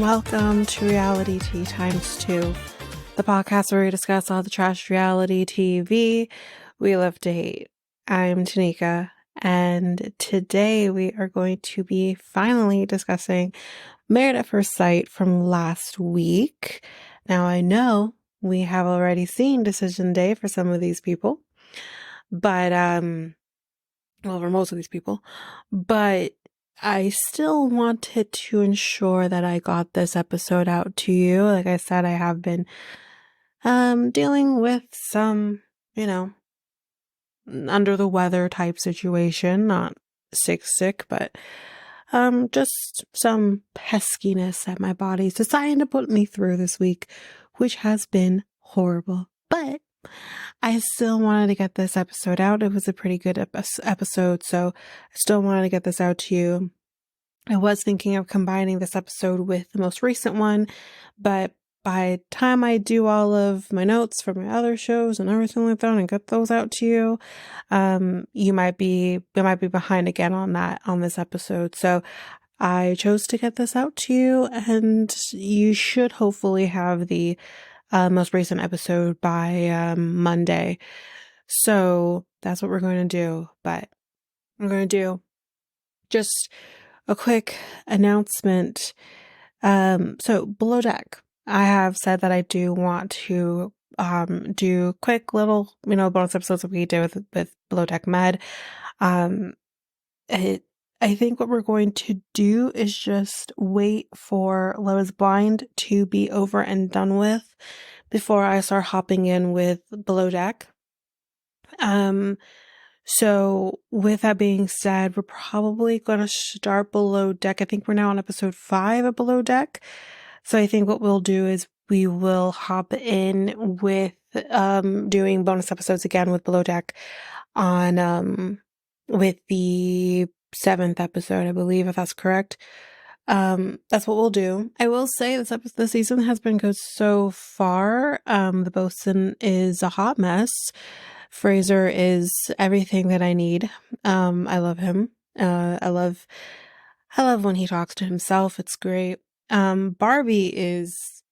welcome to Reality Tea Times 2, the podcast where we discuss all the trash reality TV we love to hate. I'm Tanika, and today we are going to be finally discussing Married at First Sight from last week. Now, I know we have already seen Decision Day for some of these people, but, well, for most of these people, but I still wanted to ensure that I got this episode out to you. Like I said, I have been dealing with some, under the weather type situation, not sick, but just some peskiness that my body's deciding to put me through this week, which has been horrible. But I still wanted to get this episode out. It was a pretty good episode, so I still wanted to get this out to you. I was thinking of combining this episode with the most recent one, but by the time I do all of my notes for my other shows and everything like that and get those out to you, we might be behind again on this episode. So I chose to get this out to you, and you should hopefully have the most recent episode by Monday. So that's what we're going to do. But I'm going to do just a quick announcement. So Below Deck, I have said that I do want to do quick little, bonus episodes that we did with Below Deck Med. I think what we're going to do is just wait for Love is Blind to be over and done with before I start hopping in with Below Deck. So with that being said, we're probably going to start Below Deck. I think we're now on episode 5 of Below Deck. So I think what we'll do is we will hop in with doing bonus episodes again with Below Deck on with the 7th episode, I believe, if that's correct. That's what we'll do. I will say this season has been good so far. The bosun is a hot mess. Fraser is everything that I need. I love him. I love when he talks to himself. It's great. Barbie is,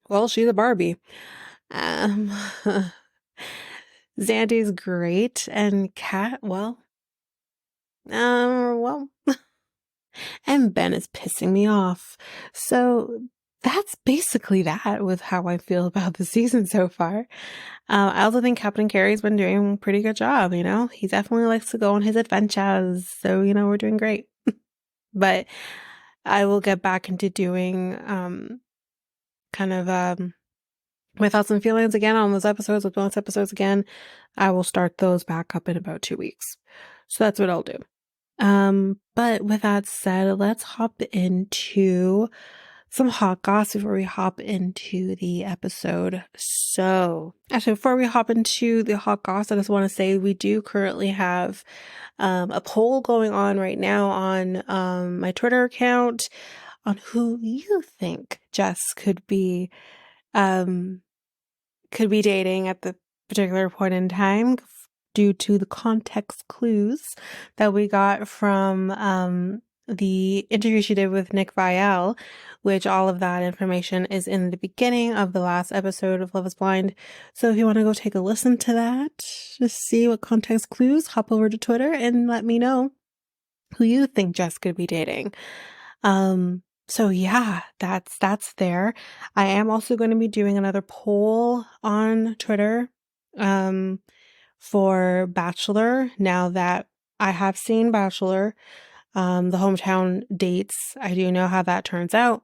well, she's a Barbie. Zandy's great, and Kat, well, and Ben is pissing me off. So that's basically that with how I feel about the season so far. I also think Captain Carey's been doing a pretty good job, He definitely likes to go on his adventures, so, we're doing great. But I will get back into doing my thoughts and feelings again on those episodes, with bonus episodes again. I will start those back up in about 2 weeks. So that's what I'll do. But with that said, let's hop into some hot gossip before we hop into the episode. So, actually, before we hop into the hot gossip, I just want to say we do currently have a poll going on right now on my Twitter account on who you think Jess could be dating at the particular point in time, due to the context clues that we got from the interview she did with Nick Viall, which all of that information is in the beginning of the last episode of Love is Blind. So if you want to go take a listen to that, just see what context clues, hop over to Twitter and let me know who you think Jess could be dating. So yeah, that's there. I am also going to be doing another poll on Twitter for Bachelor, now that I have seen Bachelor, the hometown dates. I do know how that turns out.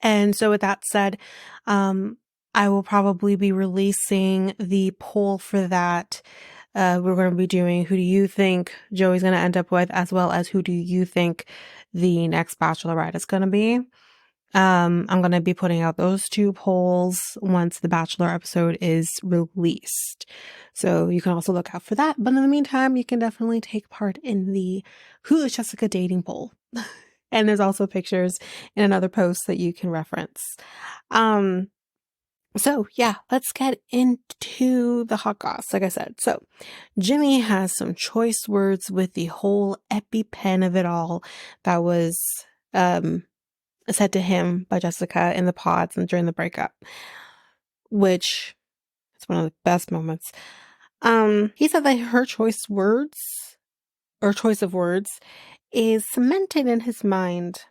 And so with that said, I will probably be releasing the poll for that. We're going to be doing who do you think Joey's going to end up with, as well as who do you think the next Bachelorette is going to be. I'm going to be putting out those 2 polls once the Bachelor episode is released. So you can also look out for that. But in the meantime, you can definitely take part in the Who is Jessica dating poll. And there's also pictures in another post that you can reference. So yeah, let's get into the hot goss, like I said. So Jimmy has some choice words with the whole EpiPen of it all that was said to him by Jessica in the pods and during the breakup, which is one of the best moments. He said that her choice of words is cemented in his mind.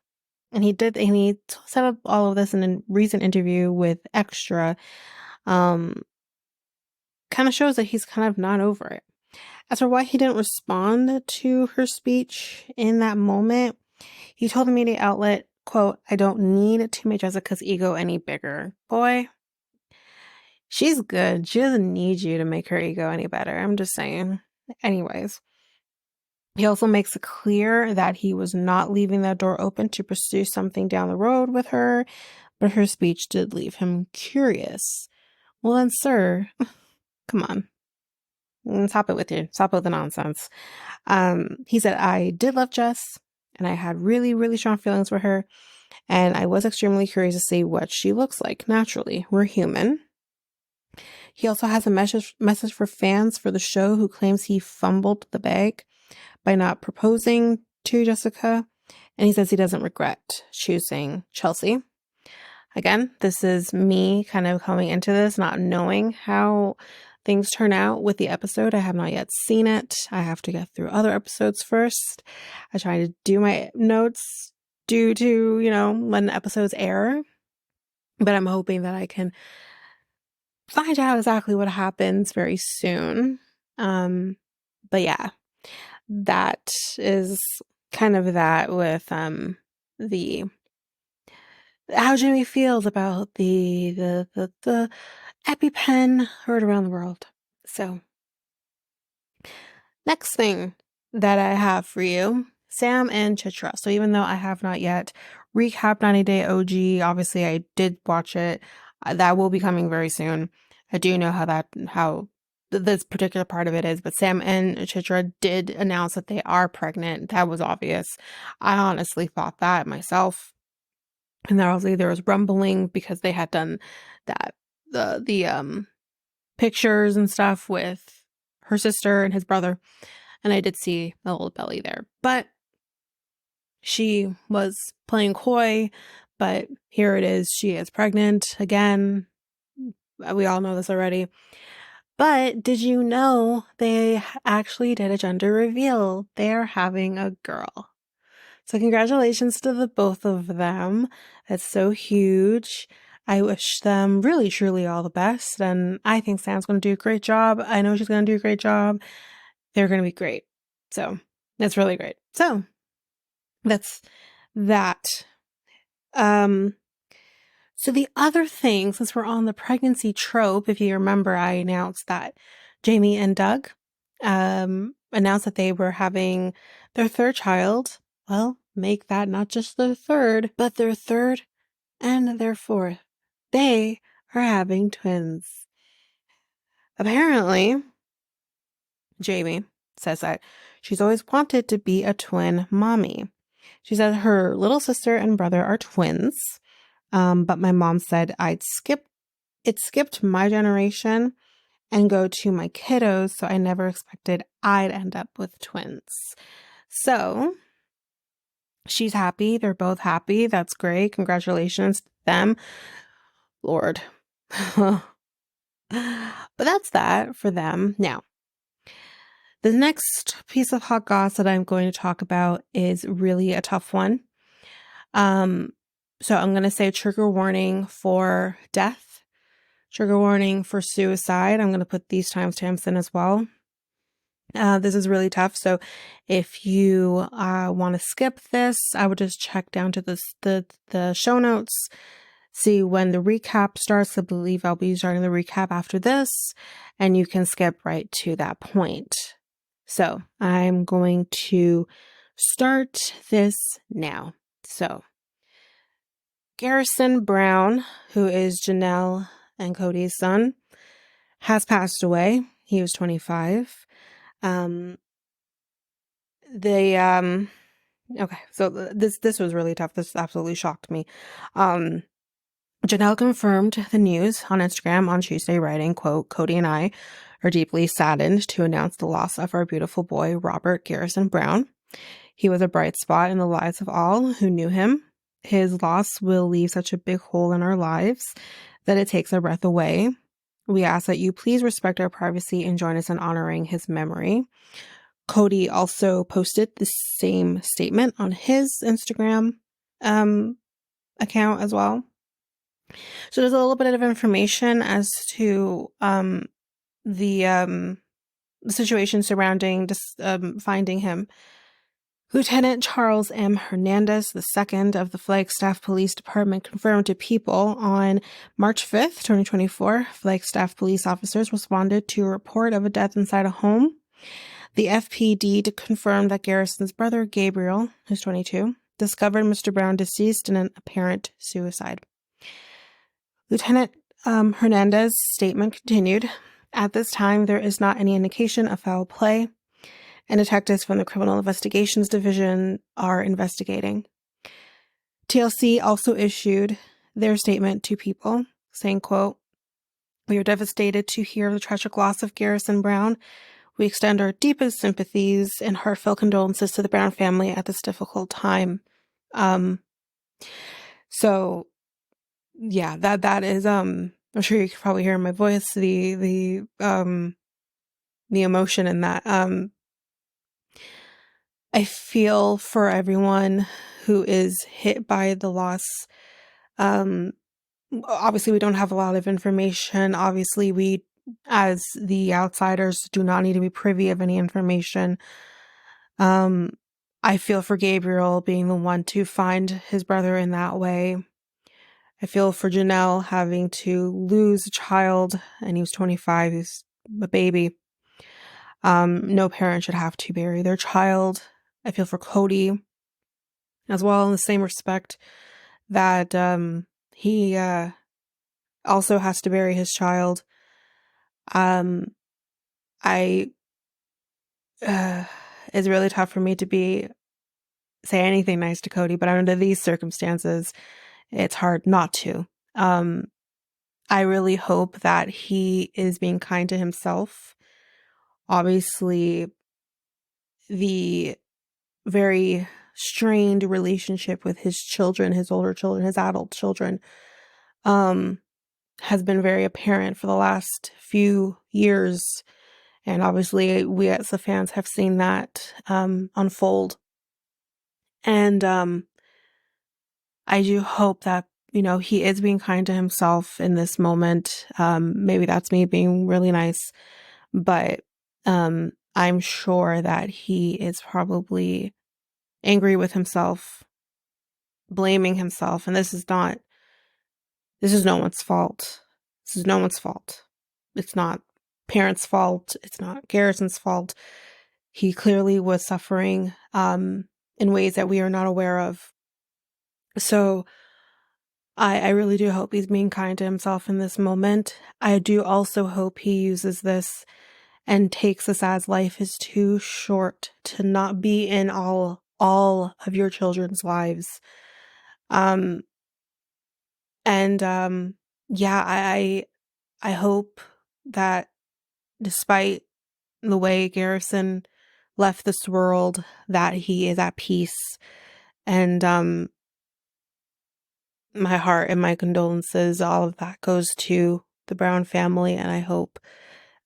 And he set up all of this in a recent interview with Extra. Kind of shows that he's kind of not over it. As for why he didn't respond to her speech in that moment, he told the media outlet, quote, "I don't need to make Jessica's ego any bigger." Boy, she's good. She doesn't need you to make her ego any better. I'm just saying. Anyways. He also makes it clear that he was not leaving that door open to pursue something down the road with her, but her speech did leave him curious. Well then, sir, come on. Stop it with you. Stop with the nonsense. He said, "I did love Jess, and I had really, really strong feelings for her, and I was extremely curious to see what she looks like. Naturally, we're human." He also has a message for fans for the show who claims he fumbled the bag by not proposing to Jessica, and he says he doesn't regret choosing Chelsea. Again, this is me kind of coming into this not knowing how things turn out with the episode. I have not yet seen it. I have to get through other episodes first. I try to do my notes due to, when the episodes air, but I'm hoping that I can find out exactly what happens very soon. But yeah, that is kind of that with the how Jimmy feels about the EpiPen heard around the world. So next thing that I have for you, Sam and Chitra. So even though I have not yet recapped 90 Day OG, obviously I did watch it. That will be coming very soon. I do know how this particular part of it is, but Sam and Chitra did announce that they are pregnant. That was obvious. I honestly thought that myself. And there was rumbling because they had done that the pictures and stuff with her sister and his brother, and I did see a little belly there. But she was playing coy, but here it is. She is pregnant again. We all know this already. But did you know they actually did a gender reveal? They're having a girl. So congratulations to the both of them. That's so huge. I wish them really, truly all the best. And I think Sam's going to do a great job. I know she's going to do a great job. They're going to be great. So that's really great. So that's that. So the other thing, since we're on the pregnancy trope, if you remember, I announced that Jamie and Doug announced that they were having their third child. Well, make that not just their third, but their third and their fourth. They are having twins. Apparently, Jamie says that she's always wanted to be a twin mommy. She said her little sister and brother are twins. But my mom said it skipped my generation and go to my kiddos, so I never expected I'd end up with twins. So she's happy. They're both happy. That's great. Congratulations to them. Lord. But that's that for them. Now, the next piece of hot gossip that I'm going to talk about is really a tough one. So I'm going to say trigger warning for death, trigger warning for suicide. I'm going to put these timestamps in as well. This is really tough. So if you want to skip this, I would just check down to the show notes, see when the recap starts. I believe I'll be starting the recap after this, and you can skip right to that point. So I'm going to start this now. So Garrison Brown, who is Janelle and Cody's son, has passed away. He was 25. Okay, so this was really tough. This absolutely shocked me. Janelle confirmed the news on Instagram on Tuesday, writing, quote, "Cody and I are deeply saddened to announce the loss of our beautiful boy, Robert Garrison Brown. He was a bright spot in the lives of all who knew him. his loss will leave such a big hole in our lives that it takes our breath away. We ask that you please respect our privacy and join us in honoring his memory. Cody also posted the same statement on his Instagram account as well. So there's a little bit of information as to the situation surrounding finding him. Lieutenant Charles M. Hernandez II of the Flagstaff Police Department confirmed to People on March 5th, 2024, Flagstaff police officers responded to a report of a death inside a home. The FPD confirmed that Garrison's brother, Gabriel, who's 22, discovered Mr. Brown deceased in an apparent suicide. Lieutenant Hernandez's statement continued, "At this time, there is not any indication of foul play, and detectives from the Criminal Investigations Division are investigating." TLC also issued their statement to People, saying, quote, "We are devastated to hear of the tragic loss of Garrison Brown. We extend our deepest sympathies and heartfelt condolences to the Brown family at this difficult time." So yeah, that is I'm sure you can probably hear in my voice the emotion in that. I feel for everyone who is hit by the loss. Obviously we don't have a lot of information. Obviously we, as the outsiders, do not need to be privy of any information. I feel for Gabriel being the one to find his brother in that way. I feel for Janelle having to lose a child, and he was 25, he's a baby. No parent should have to bury their child. I feel for Cody as well, in the same respect that he also has to bury his child. It's really tough for me to say anything nice to Cody, but under these circumstances, it's hard not to. I really hope that he is being kind to himself. Obviously, the very strained relationship with his children, his older children, his adult children, has been very apparent for the last few years. And obviously, we as the fans have seen that unfold. And I do hope that, he is being kind to himself in this moment. Maybe that's me being really nice, but I'm sure that he is probably angry with himself, blaming himself. And this is no one's fault. This is no one's fault. It's not parents' fault. It's not Garrison's fault. He clearly was suffering in ways that we are not aware of. So I really do hope he's being kind to himself in this moment. I do also hope he uses this and takes this as life is too short to not be in all of your children's lives. I hope that despite the way Garrison left this world, that he is at peace. And my heart and my condolences, all of that goes to the Brown family, and I hope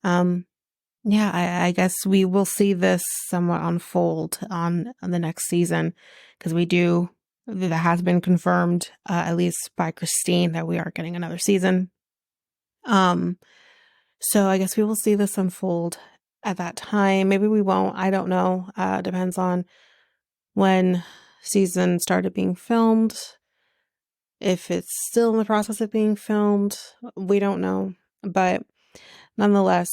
I guess we will see this somewhat unfold on the next season, because that has been confirmed, at least by Christine, that we are getting another season. So I guess we will see this unfold at that time. Maybe we won't. I don't know. Depends on when season started being filmed. If it's still in the process of being filmed, we don't know. But nonetheless,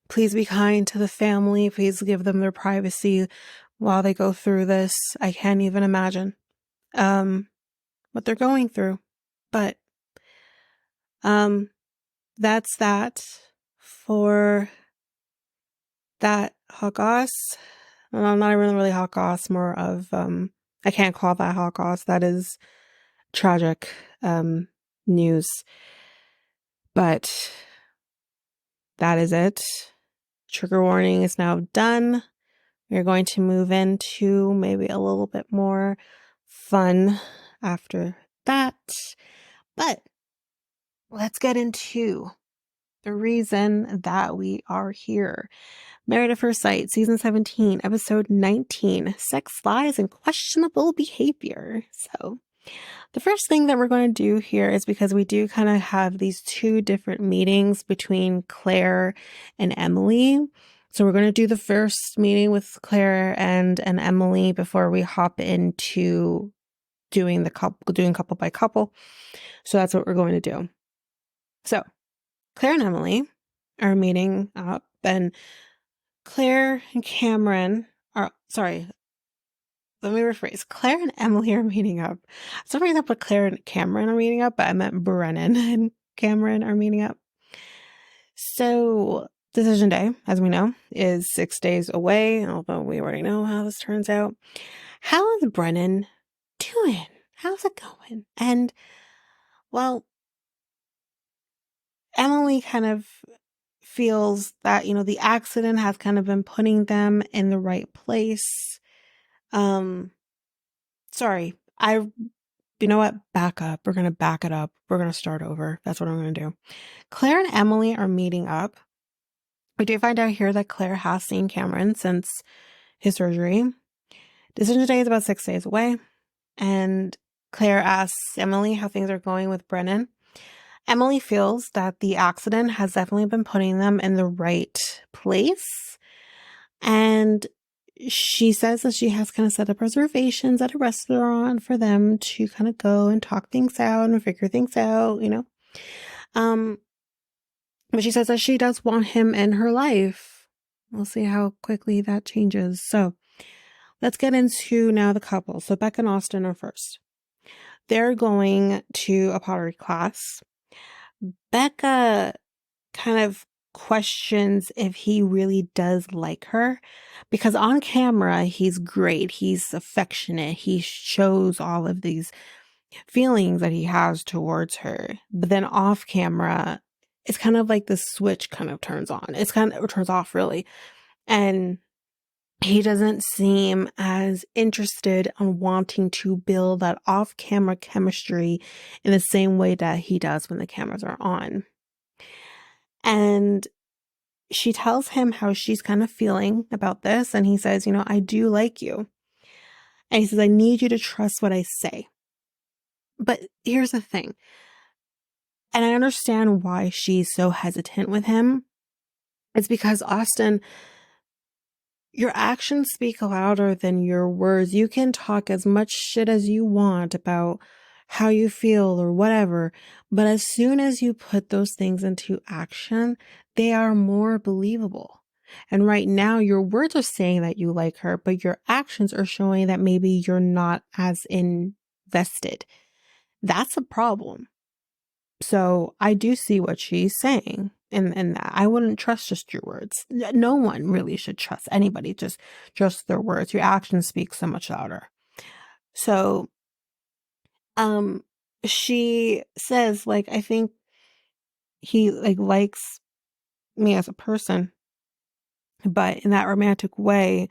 please be kind to the family. Please give them their privacy while they go through this. I can't even imagine what they're going through. But that's that for that hot goss. Not even really hot goss, more of I can't call that hot goss. That is tragic news. But that is it. Trigger warning is now done. We're going to move into maybe a little bit more fun after that. But let's get into the reason that we are here. Married at First Sight, Season 17, Episode 19, Sex, Lies, and Questionable Behavior. So the first thing that we're going to do here is, because we do kind of have these two different meetings between Claire and Emily. So we're going to do the first meeting with Claire and Emily before we hop into doing couple by couple. So that's what we're going to do. So Claire and Emily are meeting up, and Claire and Cameron are, sorry, let me rephrase. Claire and Emily are meeting up. For example, Claire and Cameron are meeting up, but I meant Brennan and Cameron are meeting up. So decision day, as we know, is 6 days away, although we already know how this turns out. How is Brennan doing? How's it going? And, well, Emily kind of feels that, the accident has kind of been putting them in the right place. Sorry, you know what? Back up. We're going to back it up. We're going to start over. That's what I'm going to do. Claire and Emily are meeting up. We do find out here that Claire has seen Cameron since his surgery. Decision day is about 6 days away. And Claire asks Emily how things are going with Brennan. Emily feels that the accident has definitely been putting them in the right place. And she says that she has kind of set up reservations at a restaurant for them to kind of go and talk things out and figure things out, But she says that she does want him in her life. We'll see how quickly that changes. So let's get into now the couple. So Becca and Austin are first. They're going to a pottery class. Becca kind of questions if he really does like her, because on camera he's great, he's affectionate, he shows all of these feelings that he has towards her, but then off camera it's kind of like the switch kind of turns on, turns off really, and he doesn't seem as interested on wanting to build that off-camera chemistry in the same way that he does when the cameras are on. And she tells him how she's kind of feeling about this. And he says, I do like you. And he says, I need you to trust what I say. But here's the thing. And I understand why she's so hesitant with him. It's because, Austin, your actions speak louder than your words. You can talk as much shit as you want about how you feel or whatever, but as soon as you put those things into action, they are more believable. And right now, your words are saying that you like her, but your actions are showing that maybe you're not as invested. That's a problem. So I do see what she's saying. And that I wouldn't trust just your words. No one really should trust anybody, just their words. Your actions speak so much louder. So, she says, I think he likes me as a person, but in that romantic way,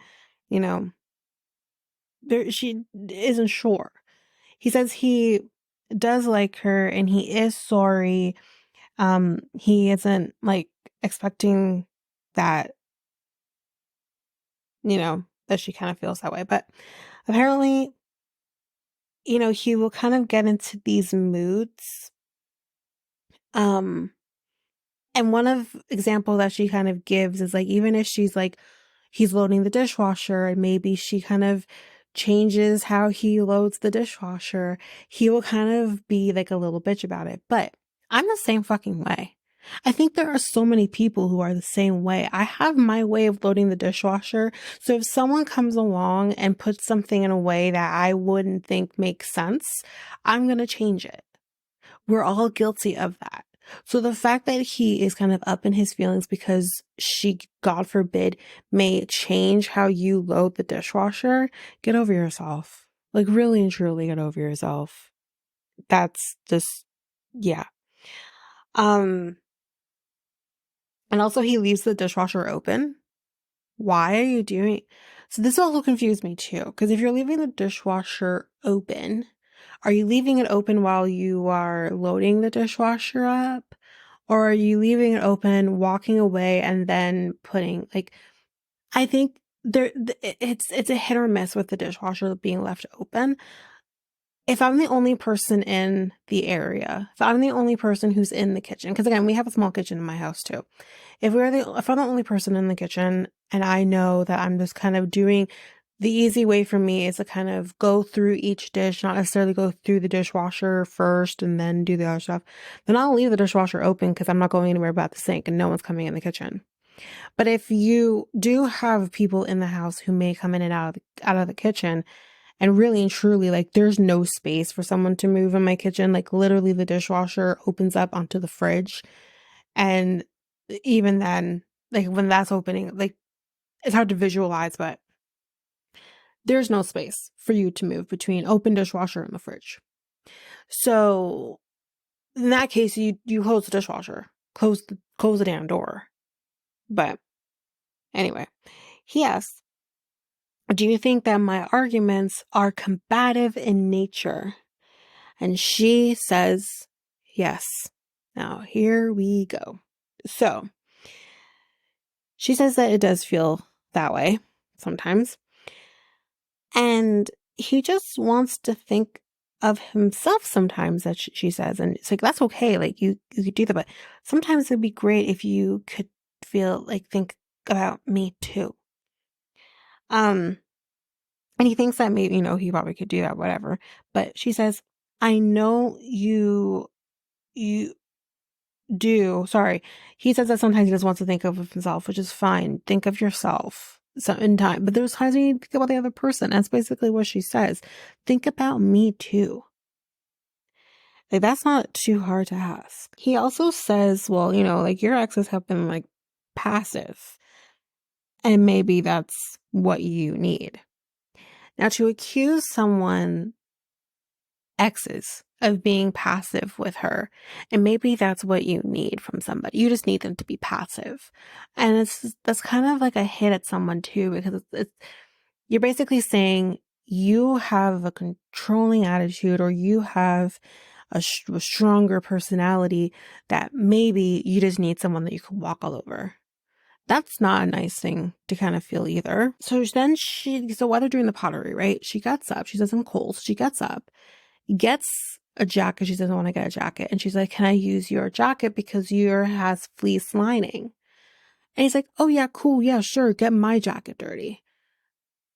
she isn't sure. He says he does like her and he is sorry. He isn't expecting that, that she kind of feels that way. But apparently, he will kind of get into these moods. And one of example that she kind of gives is even if she's he's loading the dishwasher and maybe she kind of changes how he loads the dishwasher, he will kind of be a little bitch about it. But I'm the same fucking way. I think there are so many people who are the same way. I have my way of loading the dishwasher. So if someone comes along and puts something in a way that I wouldn't think makes sense, I'm going to change it. We're all guilty of that. So the fact that he is kind of up in his feelings because she, God forbid, may change how you load the dishwasher, get over yourself. Really and truly get over yourself. That's just, yeah. And also he leaves the dishwasher open. Why are you doing? So this also confused me too, because if you're leaving the dishwasher open, are you leaving it open while you are loading the dishwasher up? Or are you leaving it open, walking away, and then putting, like, I think it's a hit or miss with the dishwasher being left open. If I'm the only person in the area, if I'm the only person who's in the kitchen, because again, we have a small kitchen in my house too. If I'm the only person in the kitchen and I know that I'm just kind of doing the easy way for me is to kind of go through each dish, not necessarily go through the dishwasher first and then do the other stuff, then I'll leave the dishwasher open because I'm not going anywhere but the sink and no one's coming in the kitchen. But if you do have people in the house who may come in and out of the kitchen, and really and truly, like, there's no space for someone to move in my kitchen. Like, literally, the dishwasher opens up onto the fridge. And even then, like, when that's opening, like, it's hard to visualize, but there's no space for you to move between open dishwasher and the fridge. So, in that case, you close the dishwasher, close the damn door. But anyway, he asks, do you think that my arguments are combative in nature? And she says, yes. Now, here we go. So, she says that it does feel that way sometimes. And he just wants to think of himself sometimes, that she says. And it's like, that's okay. Like, you could do that. But sometimes it'd be great if you could think about me too. And he thinks that maybe, he probably could do that, whatever. But she says, I know you do. Sorry. He says that sometimes he just wants to think of himself, which is fine. Think of yourself in time. But there's times when you think about the other person. That's basically what she says. Think about me too. Like, that's not too hard to ask. He also says, well, like, your exes have been, like, passive. And maybe that's what you need. Now, to accuse someone, exes, of being passive with her, and maybe that's what you need from somebody. You just need them to be passive. And that's kind of like a hit at someone too, because you're basically saying you have a controlling attitude, or you have a stronger personality, that maybe you just need someone that you can walk all over. That's not a nice thing to kind of feel either. So then while they're doing the pottery, right? She gets up. She says, I'm cold. She gets up, gets a jacket. She doesn't want to get a jacket. And she's like, can I use your jacket because yours has fleece lining? And he's like, oh yeah, cool. Yeah, sure. Get my jacket dirty.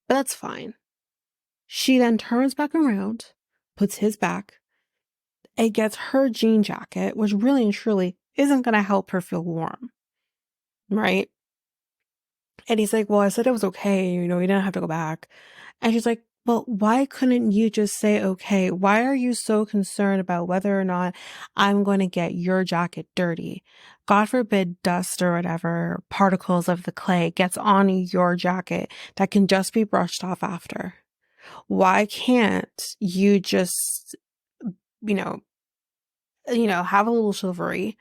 But that's fine. She then turns back around, puts his back, and gets her jean jacket, which really and truly isn't going to help her feel warm. Right? And he's like, well, I said it was okay. You didn't have to go back. And she's like, well, why couldn't you just say, okay? Why are you so concerned about whether or not I'm going to get your jacket dirty? God forbid dust or whatever, particles of the clay gets on your jacket that can just be brushed off after. Why can't you just, have a little chivalry?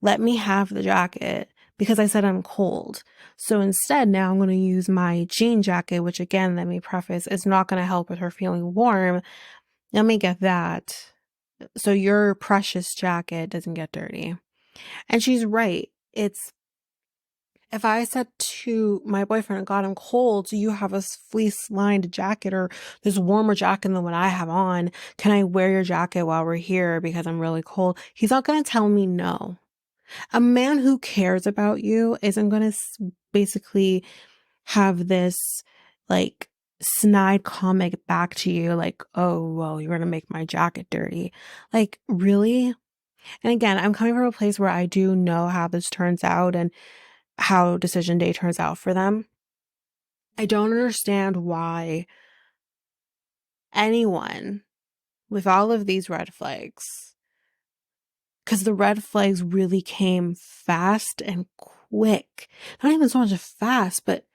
Let me have the jacket because I said I'm cold. So instead, now I'm going to use my jean jacket, which again, let me preface, is not going to help with her feeling warm. Let me get that, so your precious jacket doesn't get dirty. And she's right. If I said to my boyfriend, God, I'm cold, do you have a fleece lined jacket or this warmer jacket than what I have on? Can I wear your jacket while we're here because I'm really cold? He's not going to tell me no. A man who cares about you isn't going to basically have this, like, snide comment back to you, like, oh, well, you're going to make my jacket dirty. Like, really? And again, I'm coming from a place where I do know how this turns out and how decision day turns out for them. I don't understand why anyone with all of these red flags, because the red flags really came fast and quick. Not even so much fast, but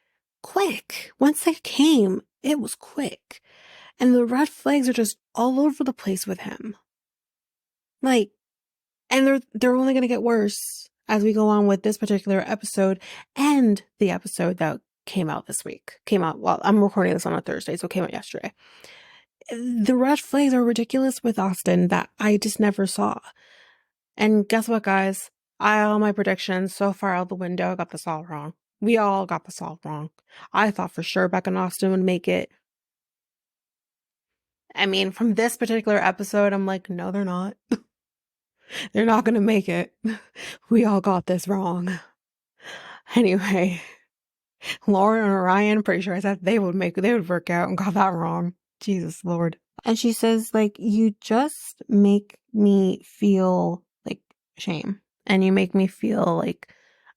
quick. Once they came, it was quick. And the red flags are just all over the place with him. Like, and they're only going to get worse as we go on with this particular episode and the episode that came out this week. Well, I'm recording this on a Thursday, so it came out yesterday. The red flags are ridiculous with Austin that I just never saw. And guess what, guys? All my predictions so far out the window, I got this all wrong. We all got this all wrong. I thought for sure Becca and Austin would make it. I mean, from this particular episode, I'm like, no, they're not. They're not going to make it. We all got this wrong. Anyway, Lauren and Ryan, pretty sure I said they would work out, and got that wrong. Jesus Lord. And she says, like, you just make me feel like shame. And you make me feel like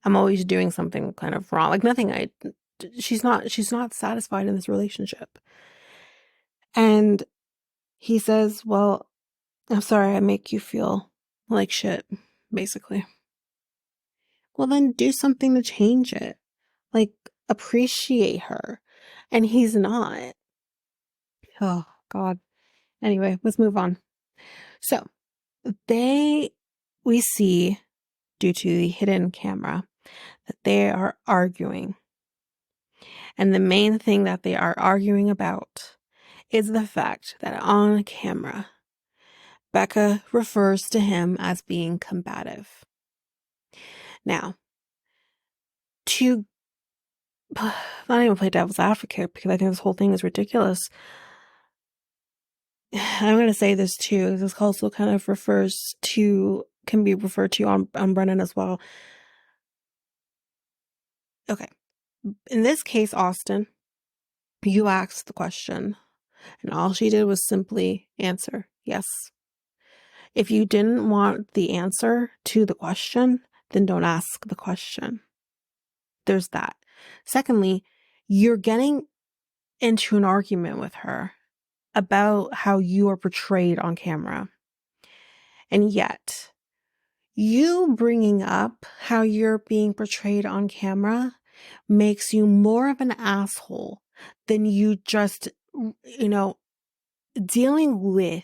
I'm always doing something kind of wrong. Like she's not satisfied in this relationship. And he says, well, I'm sorry I make you feel like shit, basically. Well, then do something to change it. Like, appreciate her. And he's not. Oh, God. Anyway, let's move on. So, we see, due to the hidden camera, that they are arguing. And the main thing that they are arguing about is the fact that on camera, Becca refers to him as being combative. Now, to not even play devil's advocate, because I think this whole thing is ridiculous, I'm going to say this too. This also kind of can be referred to on Brennan as well. Okay. In this case, Austin, you asked the question, and all she did was simply answer yes. If you didn't want the answer to the question, then don't ask the question. There's that. Secondly, you're getting into an argument with her about how you are portrayed on camera. And yet, you bringing up how you're being portrayed on camera makes you more of an asshole than you just, dealing with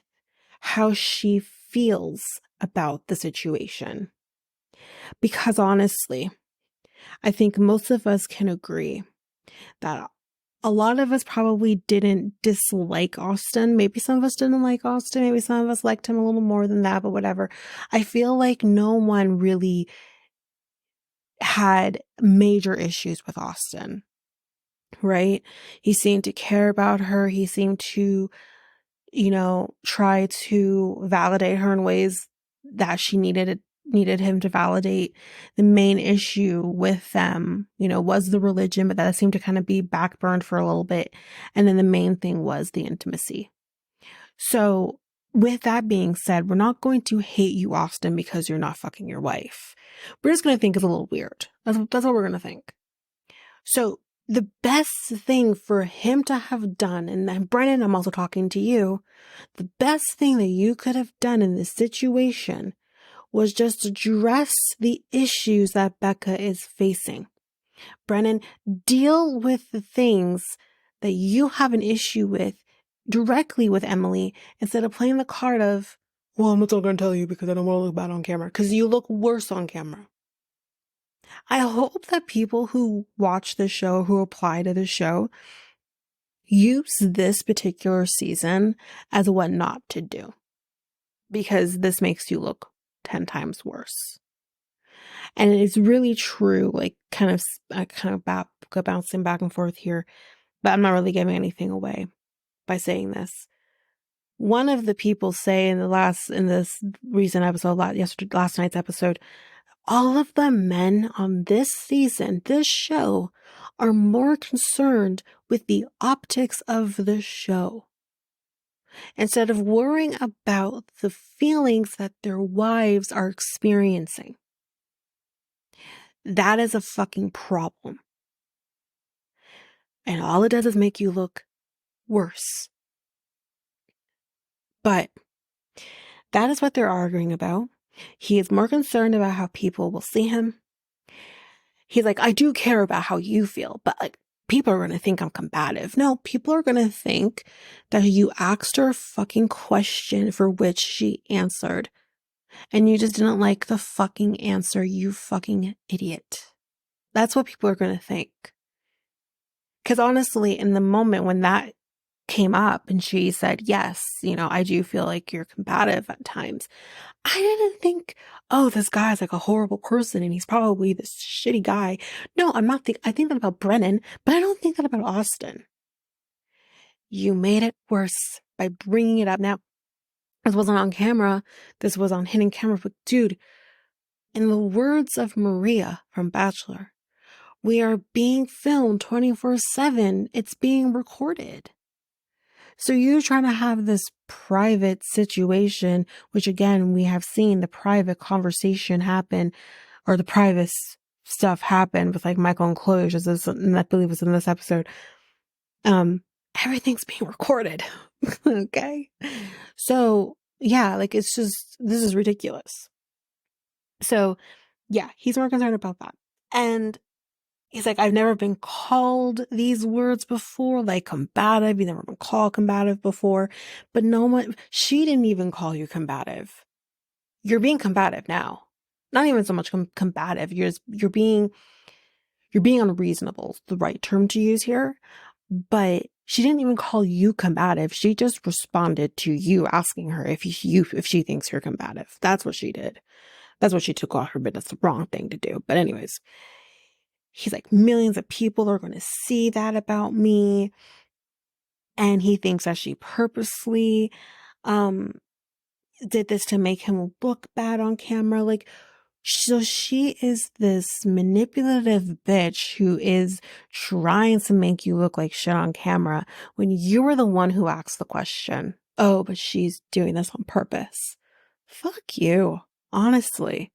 how she feels about the situation. Because honestly, I think most of us can agree that a lot of us probably didn't dislike Austin. Maybe some of us didn't like Austin. Maybe some of us liked him a little more than that, but whatever. I feel like no one really had major issues with Austin, right? He seemed to care about her. He seemed to, try to validate her in ways that she needed him to validate. The main issue with them, was the religion, but that seemed to kind of be backburned for a little bit. And then the main thing was the intimacy. So with that being said, we're not going to hate you, Austin, because you're not fucking your wife. We're just going to think it's a little weird. That's what we're going to think. So the best thing for him to have done, and then Brennan, I'm also talking to you, the best thing that you could have done in this situation was just address the issues that Becca is facing. Brennan, deal with the things that you have an issue with directly with Emily instead of playing the card of, well, I'm not going to tell you because I don't want to look bad on camera, because you look worse on camera. I hope that people who watch the show, who apply to the show, use this particular season as what not to do, because this makes you look 10 times worse. And it's really true, like kind of bouncing back and forth here, but I'm not really giving anything away by saying this. One of the people say in this recent episode, last night's episode, all of the men on this season, this show, are more concerned with the optics of the show instead of worrying about the feelings that their wives are experiencing. That is a fucking problem. And all it does is make you look worse. But that is what they're arguing about. He is more concerned about how people will see him. He's like, I do care about how you feel, but like, people are going to think I'm combative. No, people are going to think that you asked her a fucking question for which she answered, and you just didn't like the fucking answer, you fucking idiot. That's what people are going to think. Because honestly, in the moment when that came up and she said, yes, I do feel like you're combative at times, I didn't think, oh, this guy's like a horrible person and he's probably this shitty guy. No, I think that about Brennan, but I don't think that about Austin. You made it worse by bringing it up. Now, this wasn't on camera. This was on hidden camera. But dude, in the words of Maria from Bachelor, we are being filmed 24/7. It's being recorded. So you're trying to have this private situation, which again, we have seen the private conversation happen, or the private stuff happen with like Michael and Chloe, which is this, and I believe was in this episode. Everything's being recorded. Okay. So yeah, like this is ridiculous. So yeah, he's more concerned about that. And he's like, I've never been called these words before, like combative. You've never been called combative before. But no one, she didn't even call you combative. You're being combative now. Not even so much combative. You're being unreasonable, the right term to use here. But she didn't even call you combative. She just responded to you asking her if she thinks you're combative. That's what she did. That's what she took off her, but that's the wrong thing to do. But anyways, he's like, millions of people are going to see that about me. And he thinks that she purposely did this to make him look bad on camera. Like, so she is this manipulative bitch who is trying to make you look like shit on camera when you were the one who asked the question. Oh, but she's doing this on purpose. Fuck you, honestly.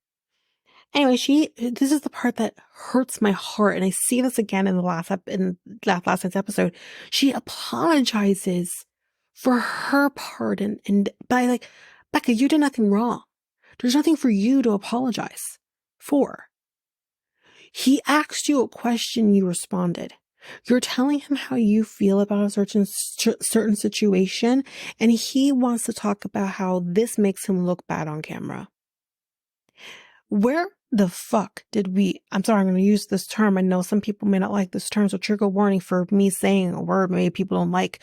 Anyway, this is the part that hurts my heart, and I see this again in last night's episode. She apologizes for her part, and by like, Becca, you did nothing wrong. There's nothing for you to apologize for. He asked you a question, you responded. You're telling him how you feel about a certain situation, and he wants to talk about how this makes him look bad on camera. Where the fuck did I'm sorry, I'm going to use this term. I know some people may not like this term, so trigger warning for me saying a word maybe people don't like.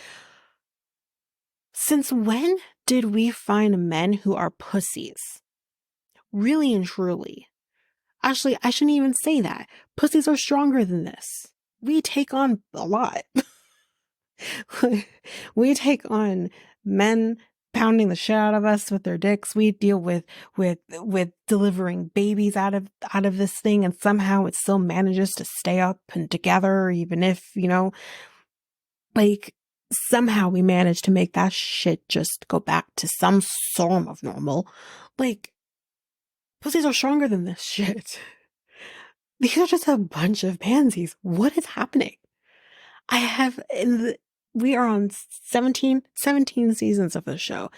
Since when did we find men who are pussies? Really and truly. Actually, I shouldn't even say that. Pussies are stronger than this. We take on a lot. We take on men pounding the shit out of us with their dicks. We deal with delivering babies out of this thing, and somehow it still manages to stay up and together, even if, like, somehow we manage to make that shit just go back to some form of normal. Like, pussies are stronger than this shit. These are just a bunch of pansies. What is happening? We are on 17 seasons of the show.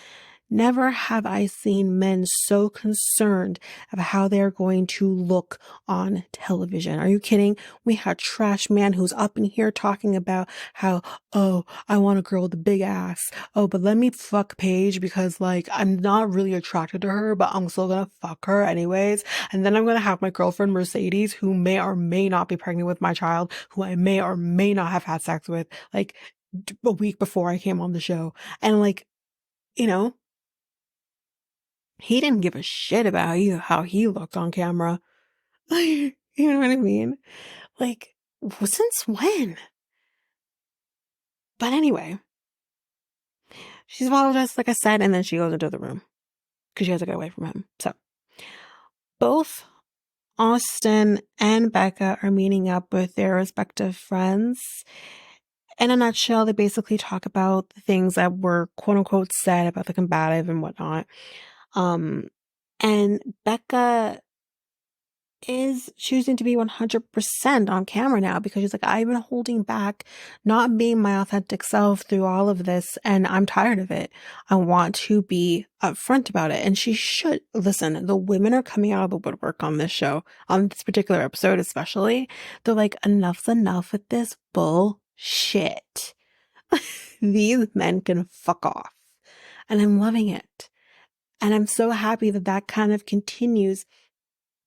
Never have I seen men so concerned about how they're going to look on television. Are you kidding? We had Trash Man who's up in here talking about how, oh, I want a girl with a big ass. Oh, but let me fuck Paige because, like, I'm not really attracted to her, but I'm still gonna fuck her anyways. And then I'm gonna have my girlfriend Mercedes, who may or may not be pregnant with my child, who I may or may not have had sex with, like, a week before I came on the show. And, like, he didn't give a shit about how he looked on camera. You know what I mean? Like, since when? But anyway, she's apologized, like I said, and then she goes into the room because she has to get away from him. So, both Austin and Becca are meeting up with their respective friends. In a nutshell, they basically talk about the things that were quote unquote said about the combative and whatnot. And Becca is choosing to be 100% on camera now because she's like, I've been holding back not being my authentic self through all of this, and I'm tired of it. I want to be upfront about it. And she should. Listen, the women are coming out of the woodwork on this show, on this particular episode especially. They're like, enough's enough with this bullshit. These men can fuck off. And I'm loving it. And I'm so happy that kind of continues.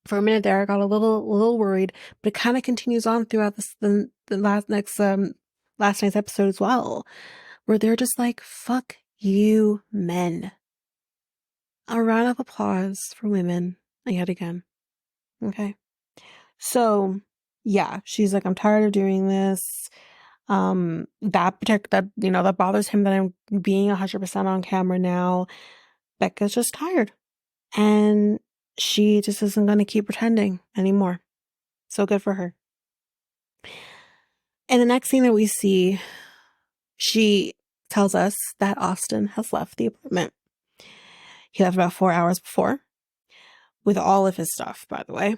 For a minute there, I got a little worried, but it kind of continues on throughout the next last night's episode as well, where they're just like, fuck you, men. A round of applause for women yet again. Okay. So, yeah, she's like, I'm tired of doing this. That bothers him that I'm being 100% on camera now. Becca's just tired. And she just isn't going to keep pretending anymore. So good for her. And the next thing that we see, she tells us that Austin has left the apartment. He left about 4 hours before, with all of his stuff, by the way.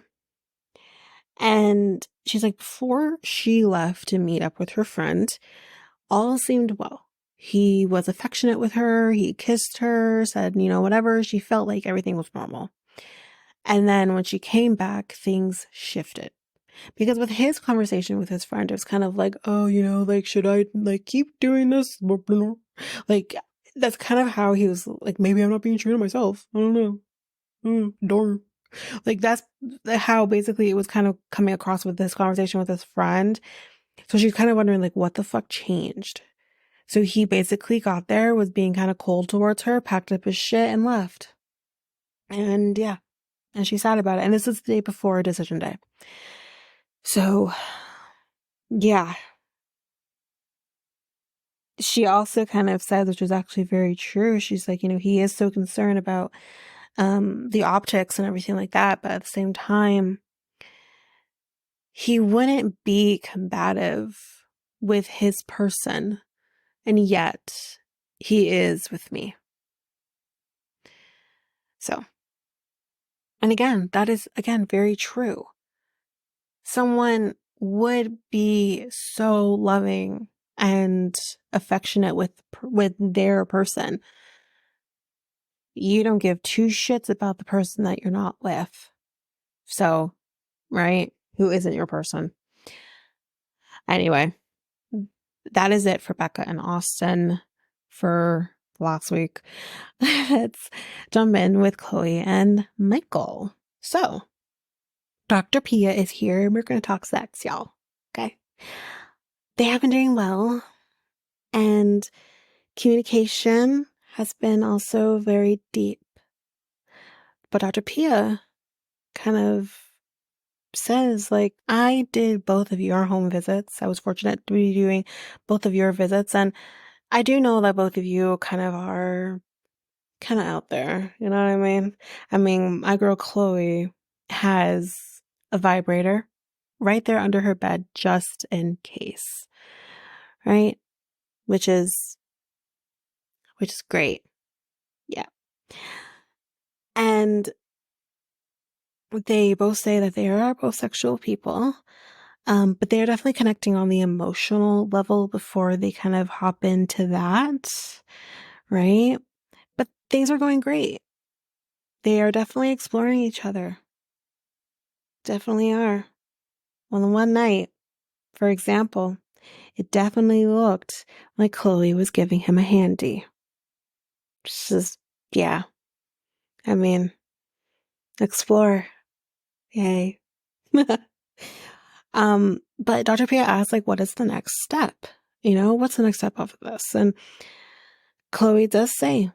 And she's like, before she left to meet up with her friend, all seemed well. He was affectionate with her. He kissed her, said, whatever. She felt like everything was normal. And then when she came back, things shifted. Because with his conversation with his friend, it was kind of like, oh, like, should I, like, keep doing this? Like, that's kind of how he was, like, maybe I'm not being true to myself. I don't know. Darn. Like, that's how basically it was kind of coming across with this conversation with his friend. So she's kind of wondering, like, what the fuck changed? So he basically got there, was being kind of cold towards her, packed up his shit, and left. And yeah, and she's sad about it. And this is the day before decision day. So, yeah. She also kind of said, which was actually very true, she's like, he is so concerned about the optics and everything like that, but at the same time, he wouldn't be combative with his person, and yet he is with me. So, and again, that is, again, very true. Someone would be so loving and affectionate with their person. You don't give two shits about the person that you're not with. So, right? Who isn't your person? Anyway, that is it for Becca and Austin for last week. Let's jump in with Chloe and Michael. So, Dr. Pia is here. We're going to talk sex, y'all. Okay. They have been doing well, and communication has been also very deep. But Dr. Pia kind of says, like, I did both of your home visits. I was fortunate to be doing both of your visits, and I do know that both of you kind of are kind of out there. You know what I mean? I mean, my girl Chloe has a vibrator right there under her bed just in case. Right? Which is great. Yeah. And they both say that they are both sexual people, but they're definitely connecting on the emotional level before they kind of hop into that, right? But things are going great. They are definitely exploring each other. Definitely are. On the one night, for example, it definitely looked like Chloe was giving him a handy. Just, yeah. I mean, explore. Yay. But Dr. Pia asked, like, what is the next step? What's the next step of this? And Chloe does say,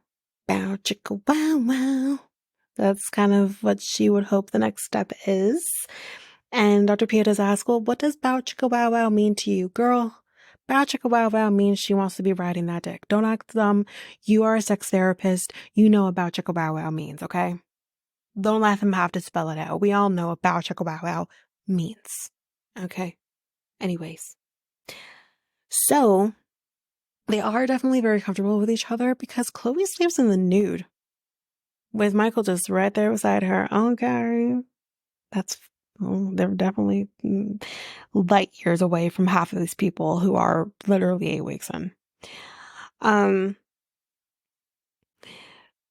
bow chicka wow wow. That's kind of what she would hope the next step is. And Dr. Pia does ask, well, what does bow chicka wow wow mean to you? Girl, bow chicka wow wow means she wants to be riding that dick. Don't act dumb. You are a sex therapist. You know what bow chicka wow wow means, okay? Don't let them have to spell it out. We all know what bow chicka wow wow means. Okay? Anyways. So, they are definitely very comfortable with each other because Chloe sleeps in the nude with Michael just right there beside her. Okay. They're definitely light years away from half of these people who are literally 8 weeks in.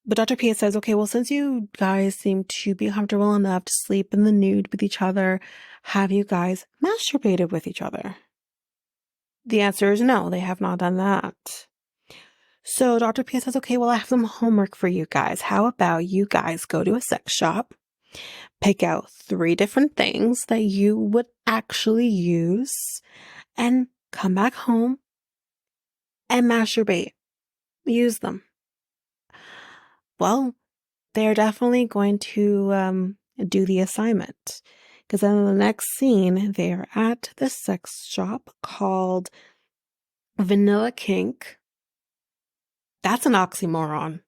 But Dr. Pia says, okay, well, since you guys seem to be comfortable enough to sleep in the nude with each other, have you guys masturbated with each other? The answer is no, they have not done that. So Dr. Pia says, okay, well, I have some homework for you guys. How about you guys go to a sex shop, pick out 3 different things that you would actually use, and come back home and masturbate. Use them. Well, they're definitely going to do the assignment. Because then in the next scene, they're at the sex shop called Vanilla Kink. That's an oxymoron.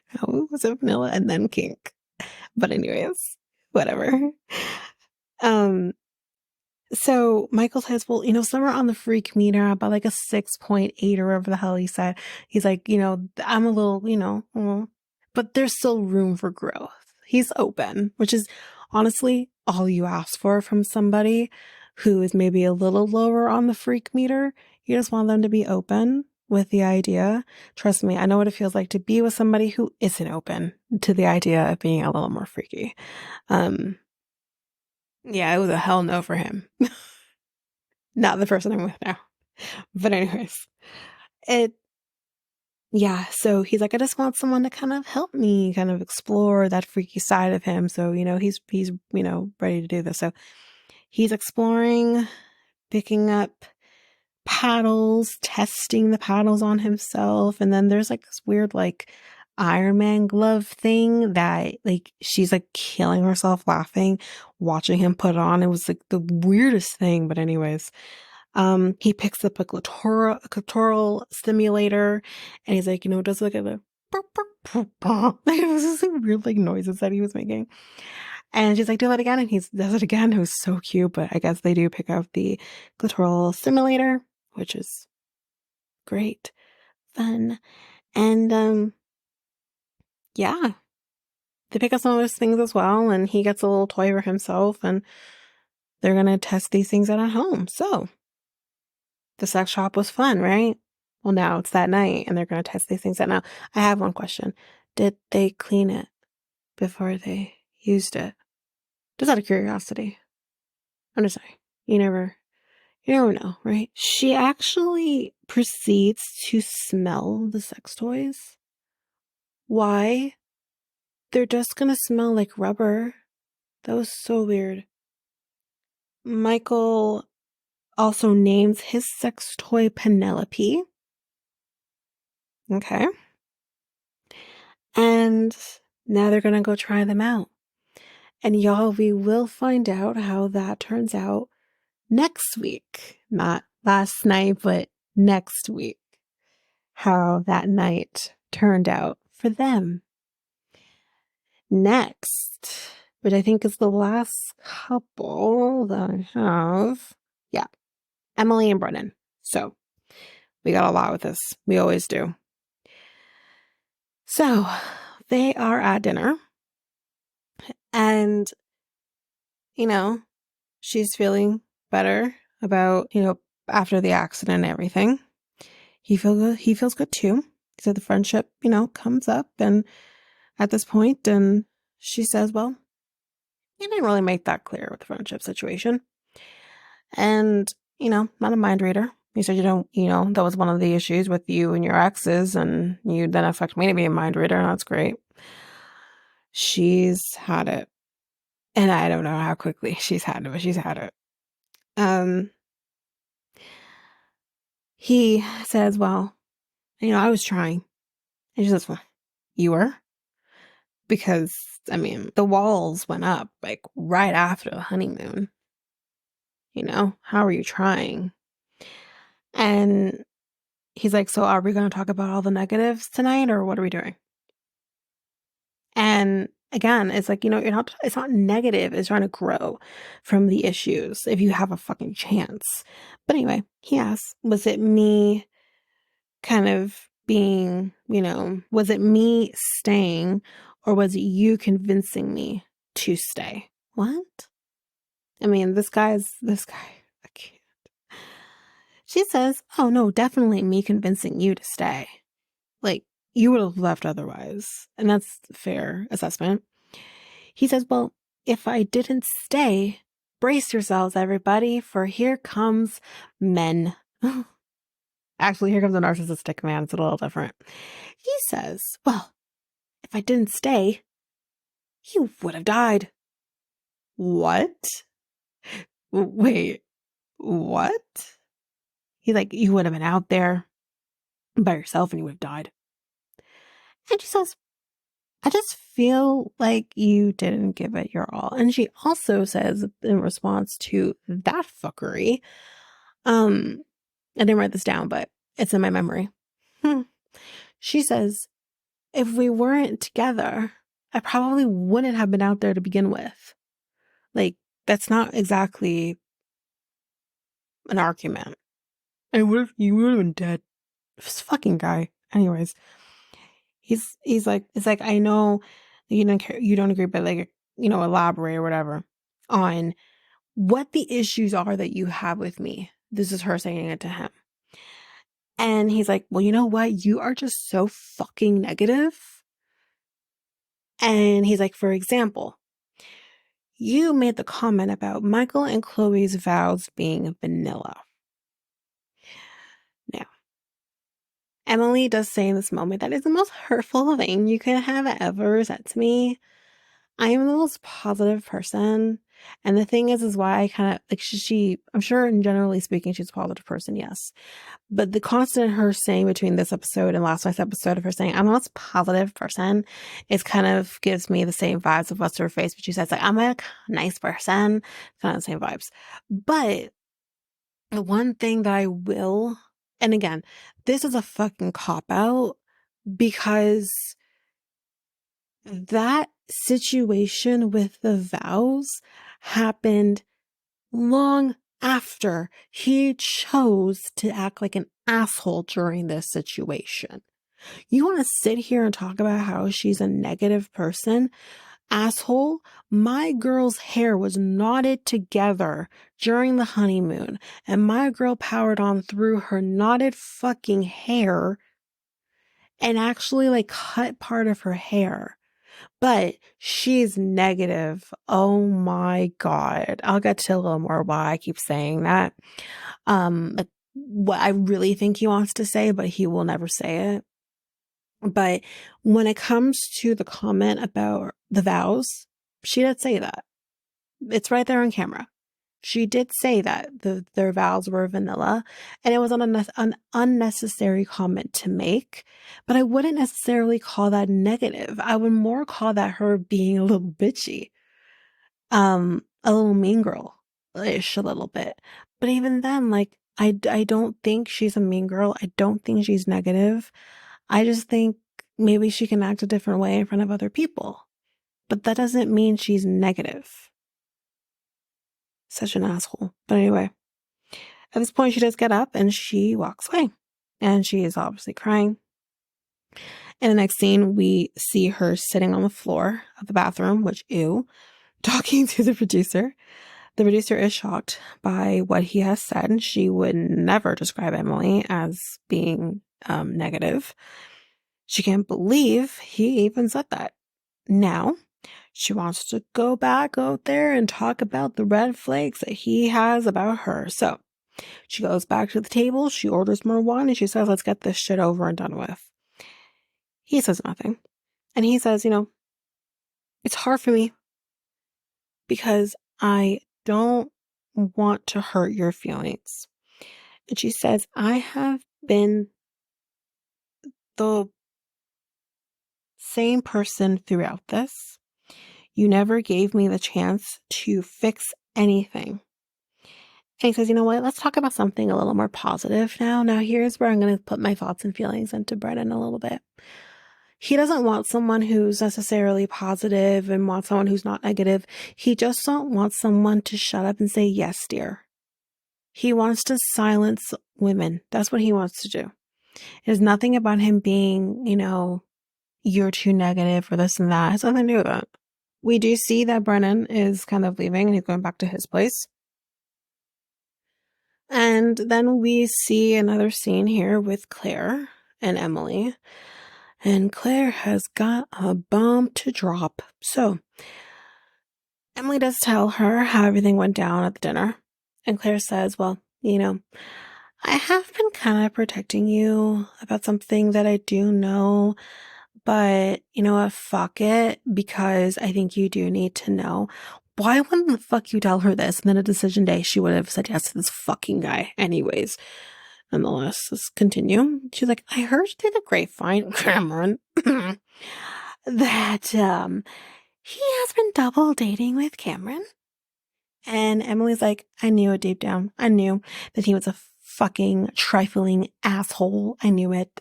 How was it vanilla and then kink? But anyways, whatever. Um, so Michael says, well, somewhere on the freak meter, about like a 6.8 or whatever the hell he said. He's like, I'm a little, but there's still room for growth. He's open, which is honestly all you ask for from somebody who is maybe a little lower on the freak meter. You just want them to be open with the idea. Trust me, I know what it feels like to be with somebody who isn't open to the idea of being a little more freaky. Yeah, it was a hell no for him. Not the person I'm with now. But anyways, so he's like, I just want someone to kind of help me kind of explore that freaky side of him. So, he's ready to do this. So he's exploring, picking up paddles, testing the paddles on himself. And then there's like this weird, like, Iron Man glove thing that, like, she's like killing herself laughing, watching him put it on. It was like the weirdest thing. But anyways, he picks up a clitoral stimulator and he's like, it does like a it was just like weird like noises that he was making. And she's like, do that again. And he does it again. It was so cute. But I guess they do pick up the clitoral stimulator, which is great fun. And yeah, they pick up some of those things as well. And he gets a little toy for himself and they're going to test these things out at home. So the sex shop was fun, right? Well, now it's that night and they're going to test these things out. Now, I have one question. Did they clean it before they used it? Just out of curiosity. I'm just saying. You never know, right? She actually proceeds to smell the sex toys. Why? They're just going to smell like rubber. That was so weird. Michael also names his sex toy Penelope. Okay. And now they're going to go try them out. And y'all, we will find out how that turns out next week. Not last night, but next week. How that night turned out for them. Next, which I think is the last couple that I have. Yeah, Emily and Brennan. So we got a lot with this. We always do. So they are at dinner. And, she's feeling better about, after the accident and everything. He feels good too. So the friendship, comes up and at this point, and she says, well, you didn't really make that clear with the friendship situation. And, not a mind reader. You said you don't, that was one of the issues with you and your exes, and you then expect me to be a mind reader, and that's great. She's had it. And I don't know how quickly she's had it, but she's had it. He says, well, I was trying. And she says, well, you were? Because, the walls went up, like, right after the honeymoon. How are you trying? And he's like, so are we going to talk about all the negatives tonight, or what are we doing? And again, it's like, it's not negative. It's trying to grow from the issues if you have a fucking chance. But anyway, he asks, was it me kind of being, was it me staying, or was it you convincing me to stay? What? This guy. I can't. She says, oh no, definitely me convincing you to stay. Like, you would have left otherwise. And that's a fair assessment. He says, well, if I didn't stay, brace yourselves, everybody, for here comes men. Actually, here comes a narcissistic man. It's a little different. He says, well, if I didn't stay, you would have died. What? Wait, what? He's like, you would have been out there by yourself and you would have died. And she says, I just feel like you didn't give it your all. And she also says in response to that fuckery, I didn't write this down, but it's in my memory. She says, if we weren't together, I probably wouldn't have been out there to begin with. Like, that's not exactly an argument. And what if you would have been dead? This fucking guy. Anyways, he's like, it's like, I know you don't agree, but like, elaborate or whatever on what the issues are that you have with me. This is her saying it to him. And he's like, well, you know what? You are just so fucking negative. And he's like, for example, you made the comment about Michael and Chloe's vows being vanilla. Now, Emily does say in this moment that is the most hurtful thing you could have ever said to me. I am the most positive person. And the thing is why I kind of like I'm sure, and generally speaking, she's a positive person, yes. But the constant her saying between this episode and last night's episode of her saying, I'm the most positive person, it kind of gives me the same vibes of what's her face. But she says, like, I'm a nice person, kind of the same vibes. But the one thing that I will, and again, this is a fucking cop-out because that situation with the vows happened long after he chose to act like an asshole during this situation. You want to sit here and talk about how she's a negative person? Asshole, my girl's hair was knotted together during the honeymoon, and my girl powered on through her knotted fucking hair and actually like cut part of her hair. But she's negative. Oh my God. I'll get to a little more why I keep saying that. Like what I really think he wants to say, but he will never say it. But when it comes to the comment about the vows, she did say that. It's right there on camera. She did say that their vows were vanilla, and it was an unnecessary comment to make, but I wouldn't necessarily call that negative. I would more call that her being a little bitchy, a little mean girl-ish a little bit. But even then, like, I don't think she's a mean girl. I don't think she's negative. I just think maybe she can act a different way in front of other people, but that doesn't mean she's negative. Such an asshole. But anyway, at this point, she does get up and she walks away. And she is obviously crying. In the next scene, we see her sitting on the floor of the bathroom, which, ew, talking to the producer. The producer is shocked by what he has said. And she would never describe Emily as being negative. She can't believe he even said that. Now, she wants to go back out there and talk about the red flags that he has about her. So she goes back to the table, she orders more wine, and she says, let's get this shit over and done with. He says nothing. And he says, it's hard for me because I don't want to hurt your feelings. And she says, I have been the same person throughout this. You never gave me the chance to fix anything. And he says, you know what? Let's talk about something a little more positive now. Now, here's where I'm going to put my thoughts and feelings into Brennan a little bit. He doesn't want someone who's necessarily positive and wants someone who's not negative. He just don't want someone to shut up and say, yes, dear. He wants to silence women. That's what he wants to do. There's nothing about him being, you're too negative or this and that. It has nothing to do with that. We do see that Brennan is kind of leaving and he's going back to his place. And then we see another scene here with Claire and Emily. And Claire has got a bomb to drop. So Emily does tell her how everything went down at the dinner. And Claire says, well, I have been kind of protecting you about something that I do know. But you know what? Fuck it. Because I think you do need to know. Why wouldn't the fuck you tell her this? And then a decision day, she would have said yes to this fucking guy anyways. nonetheless, let's continue. She's like, I heard through the grapevine, Cameron, that he has been double dating with Cameron. And Emily's like, I knew it deep down. I knew that he was a fucking trifling asshole. I knew it.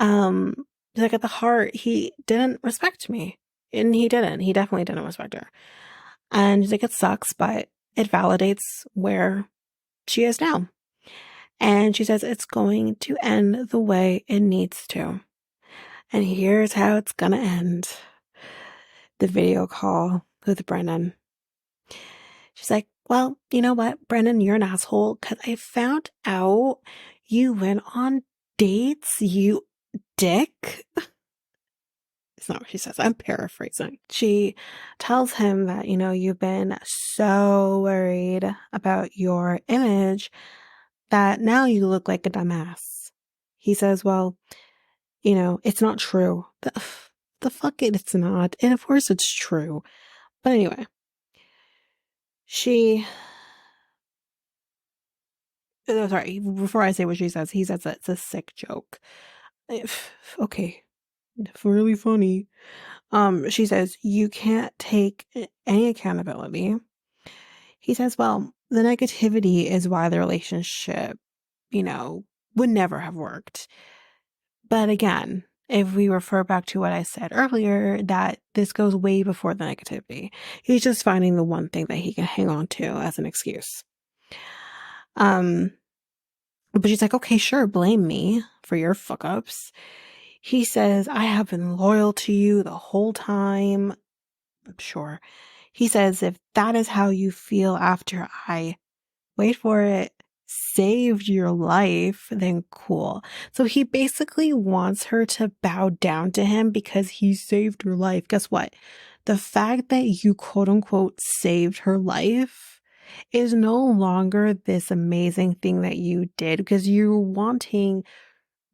She's like, at the heart, he didn't respect me. And he didn't. He definitely didn't respect her. And she's like, it sucks, but it validates where she is now. And she says it's going to end the way it needs to. And here's how it's gonna end. The video call with Brennan. She's like, well, you know what, Brennan, you're an asshole because I found out you went on dates, you dick. It's not what she says. I'm paraphrasing. She tells him that, you've been so worried about your image that now you look like a dumbass. He says, well, it's not true. The fuck it's not. And of course it's true. But anyway, sorry, before I say what she says, he says that it's a sick joke. Okay. Really funny. She says, you can't take any accountability. He says, well, the negativity is why the relationship, would never have worked. But again, if we refer back to what I said earlier, that this goes way before the negativity. He's just finding the one thing that he can hang on to as an excuse. But she's like, okay, sure, blame me for your fuck ups. He says, I have been loyal to you the whole time. I'm sure. He says, if that is how you feel after I, wait for it, saved your life, then cool. So he basically wants her to bow down to him because he saved her life. Guess what? The fact that you quote unquote saved her life is no longer this amazing thing that you did because you're wanting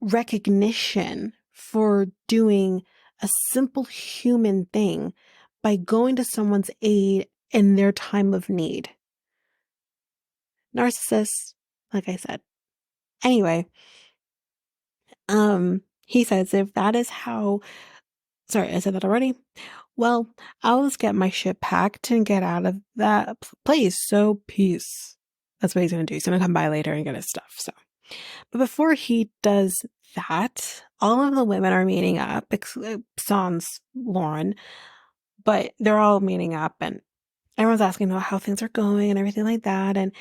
recognition for doing a simple human thing by going to someone's aid in their time of need. Narcissist, like I said. Anyway, he says, if that is how, sorry, I said that already. Well, I'll just get my shit packed and get out of that place. So peace. That's what he's going to do. He's going to come by later and get his stuff. So, but before he does that, all of the women are meeting up, sans Lauren, but they're all meeting up and everyone's asking about how things are going and everything like that. And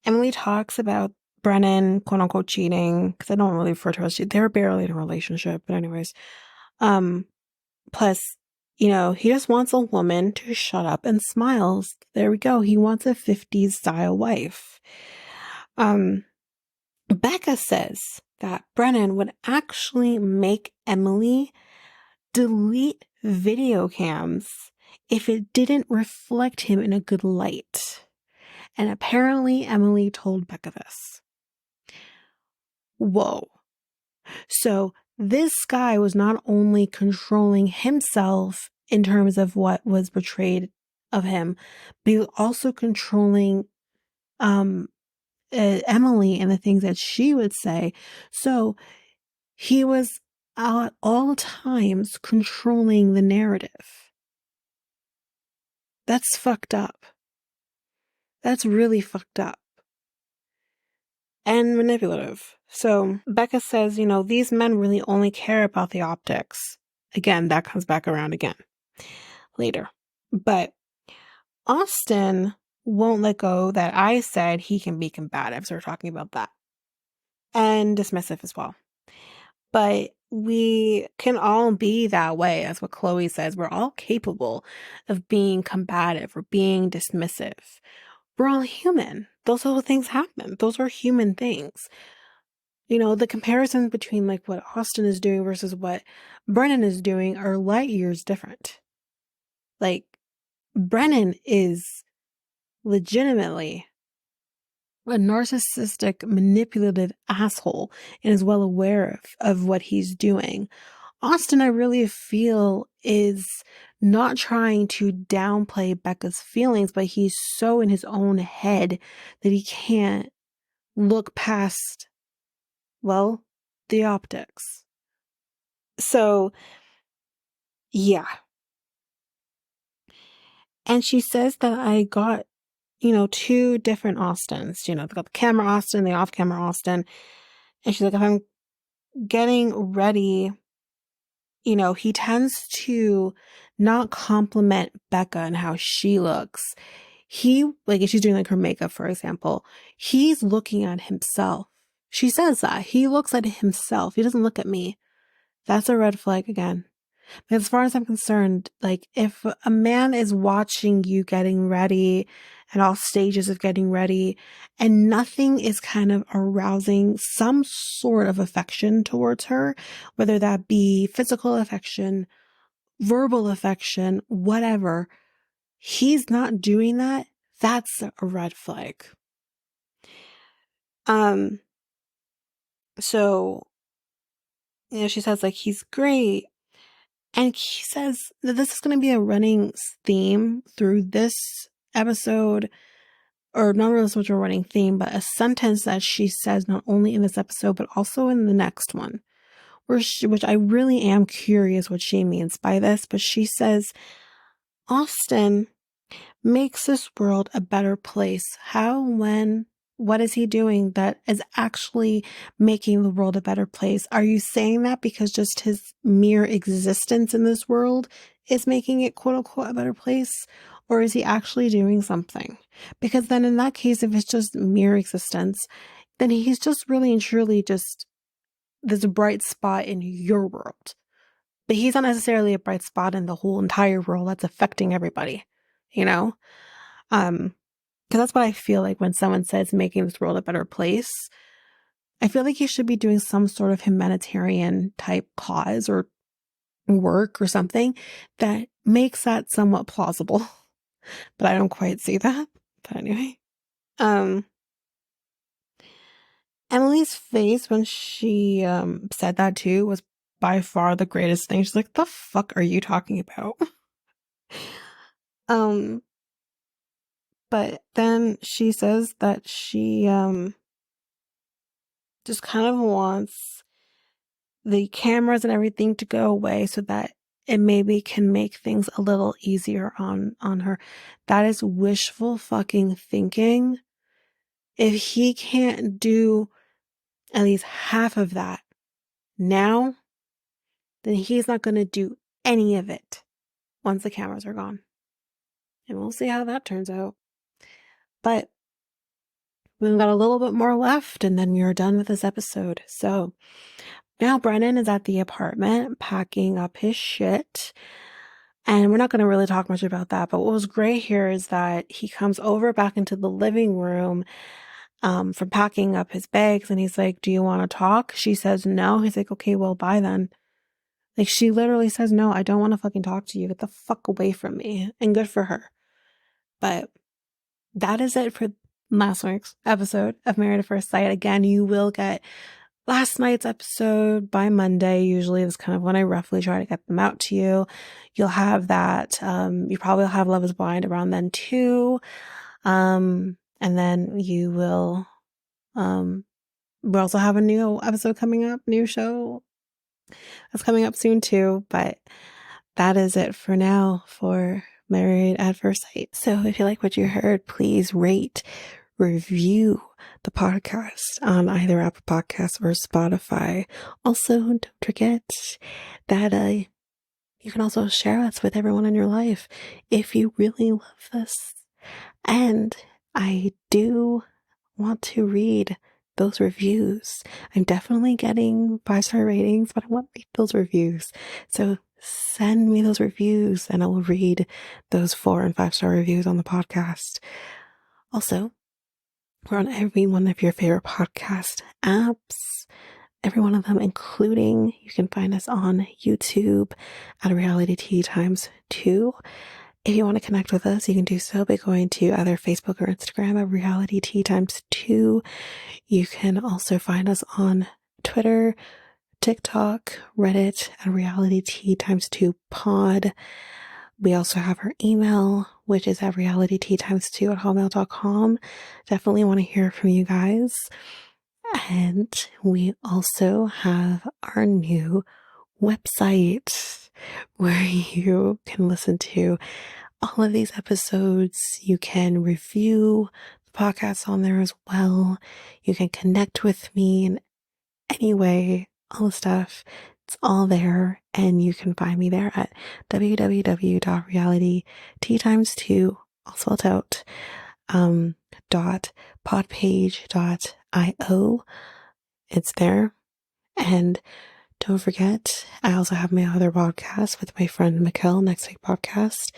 Emily talks about Brennan, quote unquote, cheating, because I don't really refer to as cheating. They're barely in a relationship, but anyways. Plus, he just wants a woman to shut up and smiles. There we go. He wants a 50s style wife. Becca says that Brennan would actually make Emily delete video cams if it didn't reflect him in a good light. And apparently Emily told Becca this. Whoa. So this guy was not only controlling himself in terms of what was portrayed of him, but he was also controlling Emily and the things that she would say. So he was at all times controlling the narrative. That's fucked up. That's really fucked up. And manipulative. So Becca says, these men really only care about the optics. Again, that comes back around again later. But Austin won't let go that I said he can be combative. So we're talking about that. And dismissive as well. But we can all be that way. That's what Chloe says. We're all capable of being combative or being dismissive. We're all human. Those little things happen. Those are human things. The comparison between like what Austin is doing versus what Brennan is doing are light years different. Like Brennan is legitimately a narcissistic, manipulative asshole and is well aware of what he's doing. Austin, I really feel, is not trying to downplay Becca's feelings, but he's so in his own head that he can't look past, well, the optics. So, yeah. And she says that I got, two different Austins. They got the camera Austin, the off-camera Austin. And she's like, if I'm getting ready, he tends to not compliment Becca and how she looks. If she's doing like her makeup, for example, he's looking at himself. She says that. He looks at himself. He doesn't look at me. That's a red flag again. As far as I'm concerned, like if a man is watching you getting ready at all stages of getting ready and nothing is kind of arousing some sort of affection towards her, whether that be physical affection, verbal affection, whatever, he's not doing that, that's a red flag. So, she says like he's great. And he says that this is going to be a running theme through this episode, or not really so much a running theme, but a sentence that she says not only in this episode, but also in the next one, which I really am curious what she means by this. But she says, Austin makes this world a better place. How, when, what is he doing that is actually making the world a better place? Are you saying that because just his mere existence in this world is making it quote unquote a better place? Or is he actually doing something? Because then in that case, if it's just mere existence, then he's just really and truly just this bright spot in your world. But he's not necessarily a bright spot in the whole entire world that's affecting everybody, Because that's what I feel like when someone says making this world a better place. I feel like he should be doing some sort of humanitarian type cause or work or something that makes that somewhat plausible. But I don't quite see that. But anyway. Emily's face when she said that too was by far the greatest thing. She's like, the fuck are you talking about? But then she says that she just kind of wants the cameras and everything to go away so that it maybe can make things a little easier on her. That is wishful fucking thinking. If he can't do at least half of that now, then he's not going to do any of it once the cameras are gone. And we'll see how that turns out. But we've got a little bit more left and then we are done with this episode. So now Brennan is at the apartment packing up his shit. And we're not going to really talk much about that. But what was great here is that he comes over back into the living room from packing up his bags. And he's like, do you want to talk? She says no. He's like, okay, well, bye then. Like, she literally says, no, I don't want to fucking talk to you. Get the fuck away from me. And good for her. But that is it for last week's episode of Married at First Sight. Again, you will get last night's episode by Monday. Usually that's kind of when I roughly try to get them out to you. You'll have that. You probably will have Love is Blind around then too. And then you will, we also have a new episode coming up, new show that's coming up soon too. But that is it for now for Married at First Sight. So if you like what you heard, please rate, review the podcast on either Apple Podcasts or Spotify. Also, don't forget that you can also share us with everyone in your life if you really love this. And I do want to read those reviews. I'm definitely getting 5-star ratings, but I want to read those reviews. So send me those reviews and I will read those 4 and 5-star reviews on the podcast. Also, we're on every one of your favorite podcast apps, every one of them, including you can find us on YouTube at Reality Tea Times 2. If you want to connect with us, you can do so by going to either Facebook or Instagram at Reality Tea Times 2. You can also find us on Twitter, TikTok, Reddit at Reality Tea Times 2 Pod. We also have our email, which is at realityteatimes2@hotmail.com. Definitely want to hear from you guys. And we also have our new website where you can listen to all of these episodes. You can review the podcast on there as well. You can connect with me in any way, all the stuff. It's all there, and you can find me there at www.realityteatimes2, all spelled out, .podpage.io. It's there. And don't forget, I also have my other podcast with my friend Mikkel, Next Take Podcast,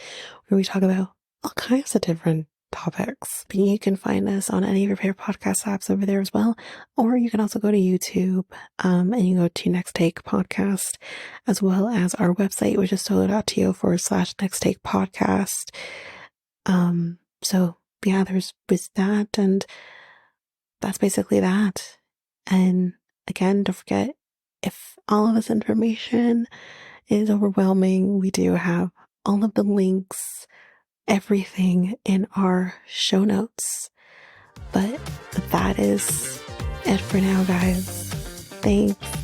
where we talk about all kinds of different topics. But you can find us on any of your favorite podcast apps over there as well. Or you can also go to YouTube and you go to Next Take Podcast, as well as our website, which is solo.to/Next Take Podcast. So yeah, there's that, and that's basically that. And again, don't forget, if all of this information is overwhelming, we do have all of the links, everything in our show notes. But that is it for now, guys. Thanks.